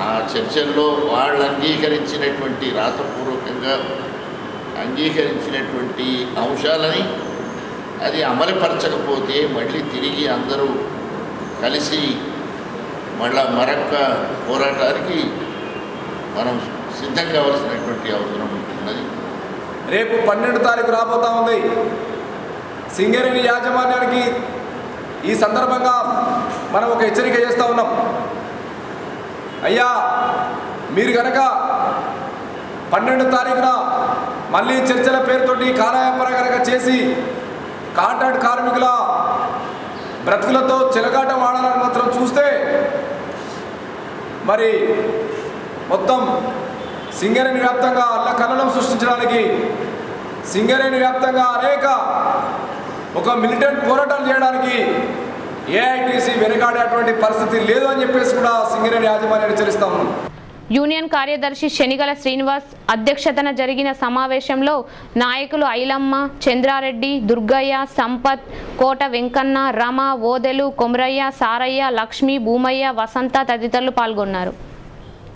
ఆ చర్చల్లో వాళ్ళు అంగీకరించినటువంటి రాతపూర్వకంగా అంగీకరించినటువంటి అంశాలని అది అమలుపరచకపోతే మళ్ళీ తిరిగి అందరూ కలిసి మరొక్క పోరాటానికి మనం సిద్ధం కావాల్సినటువంటి అవసరం ఉన్నది. రేపు 12వ తారీఖు రాబోతా ఉంది. సింగరేణి యాజమాన్యానికి ఈ సందర్భంగా మనం ఒక హెచ్చరిక చేస్తూ ఉన్నాం. అయ్యా, మీరు కనుక 12వ తారీఖున మళ్ళీ చర్చల పేరుతోటి కాలయాపన కనుక చేసి కాంట్రాక్ట్ కార్మికుల బ్రతుకులతో చెలగాటం ఆడాలని మాత్రం చూస్తే మరి మొత్తం సింగరేణి వ్యాప్తంగా అల్లకల్లోలం సృష్టించడానికి సింగరేణి వ్యాప్తంగా అనేక ఒక మిలిటెంట్ పోరాటాలు చేయడానికి ఏఐటీసీ వెనుకాడేటువంటి పరిస్థితి లేదు అని చెప్పేసి కూడా సింగరేణి యాజమాన్యాన్ని హెచ్చరిస్తా ఉన్నాం. యూనియన్ కార్యదర్శి శనిగల శ్రీనివాస్ అధ్యక్షతన జరిగిన సమావేశంలో నాయకులు ఐలమ్మ, చంద్రారెడ్డి, దుర్గయ్య, సంపత్, కోట వెంకన్న, రమ, ఓదెలు, కొమరయ్య, సారయ్య, లక్ష్మి, భూమయ్య, వసంత తదితరులు పాల్గొన్నారు.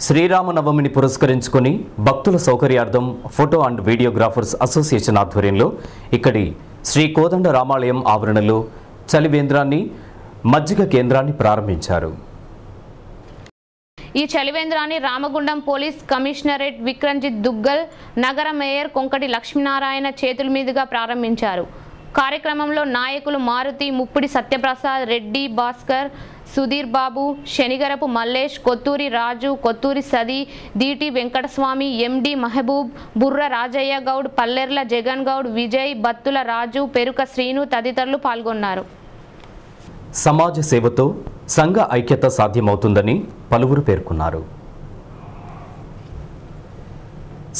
శ్రీరామనవమిని పురస్కరించుకొని భక్తుల సౌకర్యార్థం ఫోటో అండ్ వీడియోగ్రాఫర్స్ అసోసియేషన్ ఆధ్వర్యంలో ఇక్కడి శ్రీ కోదండ రామాలయం ఆవరణలో చలివేంద్రాన్ని, మజ్జిగ కేంద్రాన్ని ప్రారంభించారు. ఈ చలివేంద్రాన్ని రామగుండం పోలీస్ కమిషనరేట్ విక్రంజిత్ దుగ్గల్, నగర మేయర్ కొంకటి లక్ష్మీనారాయణ చేతుల మీదుగా ప్రారంభించారు. కార్యక్రమంలో నాయకులు మారుతి, ముప్పిడి సత్యప్రసాద్, రెడ్డి భాస్కర్, సుధీర్ బాబు, శనిగరపు మల్లేష్, కొత్తూరి రాజు, కొత్తూరి సది, దీటి వెంకటస్వామి, ఎండి మహబూబ్, బుర్ర రాజయ్య గౌడ్, పల్లెర్ల జగన్ గౌడ్, విజయ్, బత్తుల రాజు, పెరుక శ్రీను తదితరులు పాల్గొన్నారు. సమాజ సేవతో సంఘ ఐక్యత సాధ్యమవుతుందని పలువురు పేర్కొన్నారు.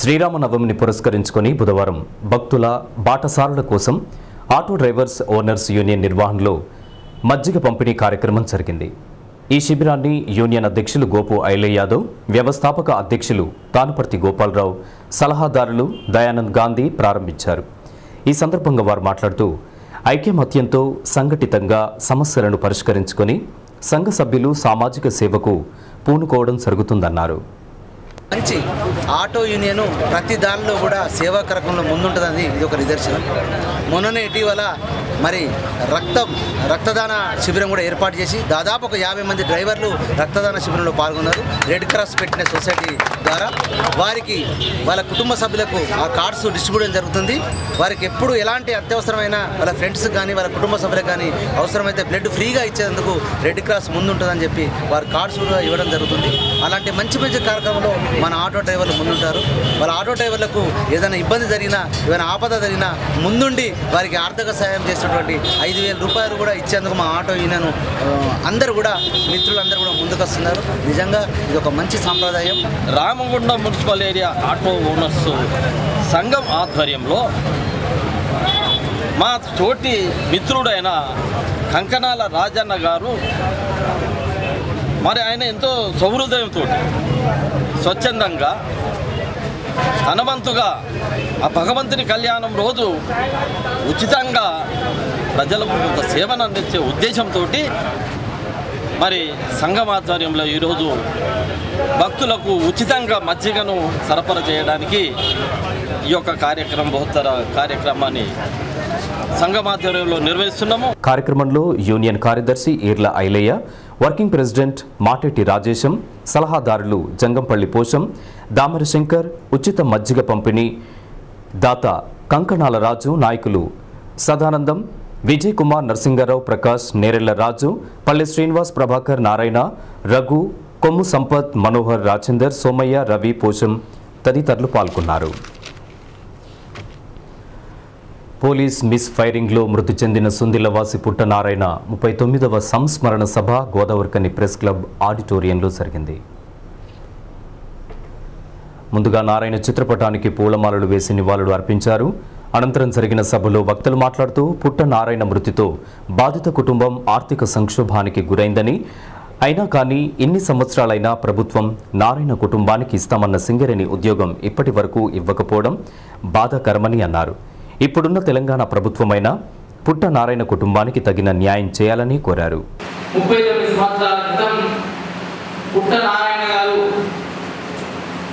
శ్రీరామనవమిని పురస్కరించుకొని బుధవారం భక్తుల బాటసారుల కోసం ఆటో డ్రైవర్స్ ఓనర్స్ యూనియన్ నిర్వహణలో మజ్జిగ పంపిణీ కార్యక్రమం జరిగింది. ఈ శిబిరాన్ని యూనియన్ అధ్యక్షులు గోపు ఐలయ్య యాదవ్, వ్యవస్థాపక అధ్యక్షులు తానుపర్తి గోపాలరావు, సలహాదారులు దయానంద్ గాంధీ ప్రారంభించారు. ఈ సందర్భంగా వారు మాట్లాడుతూ ఐక్యమత్యంతో సంఘటితంగా సమస్యలను పరిష్కరించుకొని సంఘ సభ్యులు సామాజిక సేవకు పూనుకోవడం జరుగుతుందన్నారు. మంచి ఆటో యూనియన్ ప్రతి దానిలో కూడా సేవా కార్యక్రమంలో ముందుంటుందని ఇది ఒక నిదర్శనం. మొన్ననే ఇటీవల మరి రక్తదాన శిబిరం కూడా ఏర్పాటు చేసి దాదాపు ఒక 50 మంది డ్రైవర్లు రక్తదాన శిబిరంలో పాల్గొన్నారు. రెడ్ క్రాస్ పెట్టిన సొసైటీ ద్వారా వారికి వాళ్ళ కుటుంబ సభ్యులకు ఆ కార్డ్స్ డిస్ట్రిబ్యూట్ జరుగుతుంది. వారికి ఎప్పుడు ఎలాంటి అత్యవసరమైన వాళ్ళ ఫ్రెండ్స్ కానీ వాళ్ళ కుటుంబ సభ్యులకు కానీ అవసరమైతే బ్లడ్ ఫ్రీగా ఇచ్చేందుకు రెడ్ క్రాస్ ముందుంటుందని చెప్పి వారి కార్డ్స్ కూడా ఇవ్వడం జరుగుతుంది. అలాంటి మంచి కార్యక్రమంలో మన ఆటో డ్రైవర్లు ముందుంటారు. వాళ్ళ ఆటో డ్రైవర్లకు ఏదైనా ఇబ్బంది జరిగినా, ఏదైనా ఆపద జరిగినా ముందుండి వారికి ఆర్థిక సాయం చేసినటువంటి 5,000 రూపాయలు కూడా ఇచ్చేందుకు మా ఆటో యూనియన్ అందరూ కూడా మిత్రులందరూ కూడా ముందుకు వస్తున్నారు. నిజంగా ఇది ఒక మంచి సాంప్రదాయం. Ramagundam municipal area auto owners సంఘం ఆధ్వర్యంలో మా తోటి మిత్రుడైన కంకణాల రాజన్న గారు మరి ఆయన ఎంతో సౌహృదయంతో స్వచ్ఛందంగా తనవంతుగా ఆ భగవంతుని కళ్యాణం రోజు ఉచితంగా ప్రజలకు కొంత సేవను అందించే ఉద్దేశంతో మరి సంఘం ఆధ్వర్యంలో ఈరోజు భక్తులకు ఉచితంగా మజ్జిగను సరఫరా చేయడానికి ఈ యొక్క బహుతర కార్యక్రమాన్ని సంఘం ఆధ్వర్యంలో నిర్వహిస్తున్నాము. కార్యక్రమంలో యూనియన్ కార్యదర్శి ఈర్ల ఐలయ్య, వర్కింగ్ ప్రెసిడెంట్ మాటెట్టి రాజేశం, సలహాదారులు జంగంపల్లి పోషం, దామరి శంకర్, ఉచిత మజ్జిగ పంపిణీ దాత కంకణాల రాజు, నాయకులు సదానందం, విజయ్ కుమార్, నరసింగారావు, ప్రకాష్, నేరెళ్ల రాజు, పల్లె శ్రీనివాస్, ప్రభాకర్, నారాయణ, రఘు, కొమ్ము సంపత్, మనోహర్, రాజేందర్, సోమయ్య, రవి, పోషం తదితరులు పాల్గొన్నారు. పోలీస్ మిస్ ఫైరింగ్లో మృతి చెందిన సుందిలవాసి పుట్టనారాయణ 39వ సంస్మరణ సభ గోదావరికని ప్రెస్ క్లబ్ ఆడిటోరియంలో జరిగింది. ముందుగా నారాయణ చిత్రపటానికి పూలమాలలు వేసి నివాళులు అర్పించారు. అనంతరం జరిగిన సభలో వక్తలు మాట్లాడుతూ పుట్టనారాయణ మృతితో బాధిత కుటుంబం ఆర్థిక సంక్షోభానికి గురైందని, అయినా కానీ ఇన్ని సంవత్సరాలైనా ప్రభుత్వం నారాయణ కుటుంబానికి ఇస్తామన్న సింగరేణి ఉద్యోగం ఇప్పటి వరకు ఇవ్వకపోవడం బాధాకరమని అన్నారు. ఇప్పుడున్న తెలంగాణ ప్రభుత్వమైన పుట్టనారాయణ కుటుంబానికి తగిన న్యాయం చేయాలని కోరారు. 39 సంవత్సరాల క్రితం పుట్ట నారాయణ గారు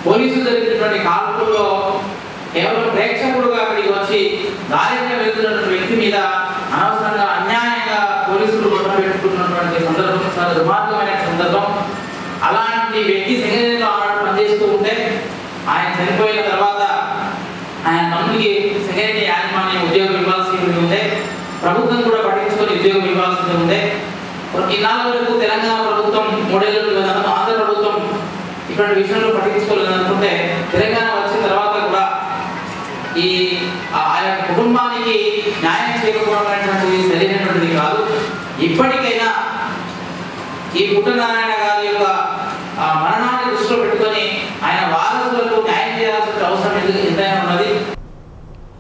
పోలీసులు జరిగినటువంటి కాల్పుల్లో కేవలం ప్రేక్షకుడుగా అక్కడికి వచ్చి దారిగా వెళ్తున్నటువంటి వ్యక్తి మీద అనవసరంగా అన్యాయంగా పోలీసులు గొడవ పెట్టుకున్నటువంటి సందర్భం చాలా దుర్మార్గమైన సందర్భం. అలాంటి వ్యక్తి సింగరేణిలో ఆనాడు పనిచేస్తూ ఉంటే ఆయన చనిపోయిన తర్వాత ఆయన తమ్ముడికి సింగరేణి యాజమాన్యం ఉద్యోగం ఇవ్వాల్సి ఉంటే ప్రభుత్వం కూడా పట్టించుకొని ఉద్యోగం ఇవ్వాల్సి ఉంటే ఇన్నాళ్ళ వరకు తెలంగాణ ప్రభుత్వం 3 ఏళ్ళు ఆంధ్ర ప్రభుత్వం ఇటువంటి విషయంలో పట్టించుకోలేదు అనుకుంటే తెలంగాణ వచ్చిన తర్వాత కూడా ఈ ఆయా కుటుంబానికి న్యాయం చేయకపోవడం అనేటువంటిది సరైనటువంటిది కాదు. ఇప్పటికైనా ఈ పుట్టనారాయణ గారి యొక్క మరణాన్ని దృష్టిలో పెట్టుకొని ఆయన వారసులకు న్యాయం చేయాల్సిన అవసరం ఎంతైనా ఉన్నది.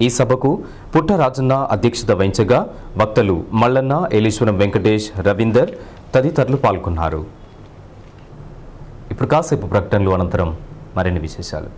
ఈ సభకు పుట్ట రాజన్న అధ్యక్షత వహించగా వక్తలు మల్లన్న, ఏలీశ్వరం వెంకటేష్, రవీందర్ తదితరులు పాల్గొన్నారు. ఇప్పుడు కాసేపు ప్రకటనలు అనంతరం మరిన్ని విశేషాలు.